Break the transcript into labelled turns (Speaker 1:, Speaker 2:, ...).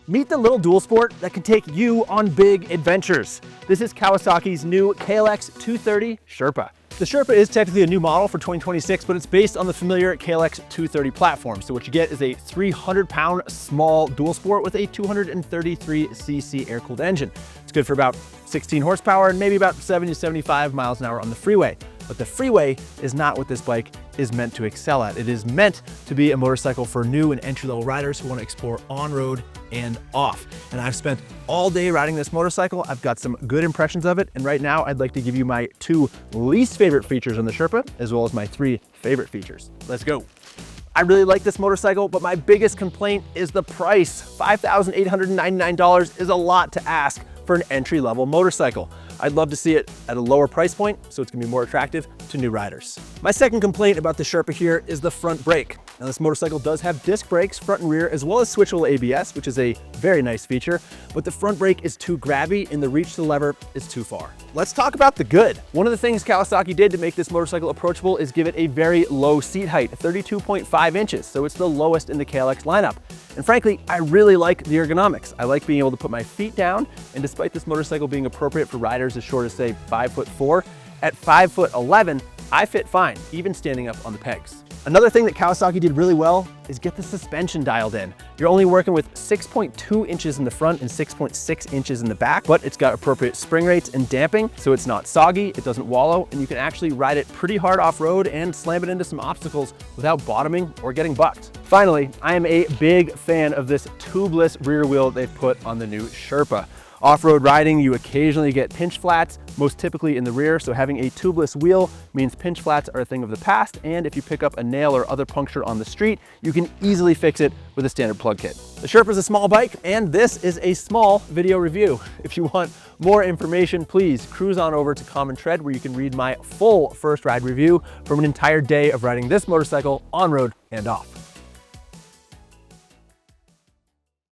Speaker 1: Meet the little dual sport that can take you on big adventures. This is Kawasaki's new KLX 230 Sherpa. The Sherpa is technically a new model for 2026, but it's based on the familiar KLX 230 platform. So what you get is a 300-pound small dual sport with a 233cc air-cooled engine. It's good for about 16 horsepower and maybe about 70 to 75 miles an hour on the freeway. But the freeway is not what this bike is meant to excel at. It is meant to be a motorcycle for new and entry-level riders who want to explore on-road and off. And I've spent all day riding this motorcycle. I've got some good impressions of it. And right now I'd like to give you my 2 least favorite features on the Sherpa, as well as my 3 favorite features. Let's go. I really like this motorcycle, but my biggest complaint is the price. $5,899 is a lot to ask for an entry-level motorcycle. I'd love to see it at a lower price point, so it's gonna be more attractive to new riders. My second complaint about the Sherpa here is the front brake. Now this motorcycle does have disc brakes, front and rear, as well as switchable ABS, which is a very nice feature, but the front brake is too grabby and the reach to the lever is too far. Let's talk about the good. One of the things Kawasaki did to make this motorcycle approachable is give it a very low seat height, 32.5 inches, so it's the lowest in the KLX lineup. And frankly, I really like the ergonomics. I like being able to put my feet down, and despite this motorcycle being appropriate for riders as short as say 5'4", at 5'11", I fit fine, even standing up on the pegs. Another thing that Kawasaki did really well is get the suspension dialed in. You're only working with 6.2 inches in the front and 6.6 inches in the back, but it's got appropriate spring rates and damping, so it's not soggy, it doesn't wallow, and you can actually ride it pretty hard off-road and slam it into some obstacles without bottoming or getting bucked. Finally, I am a big fan of this tubeless rear wheel they've put on the new Sherpa. Off-road riding, you occasionally get pinch flats, most typically in the rear, so having a tubeless wheel means pinch flats are a thing of the past, and if you pick up a nail or other puncture on the street, you can easily fix it with a standard plug kit. The Sherpa is a small bike, and this is a small video review. If you want more information, please cruise on over to Common Tread, where you can read my full first ride review from an entire day of riding this motorcycle on road and off.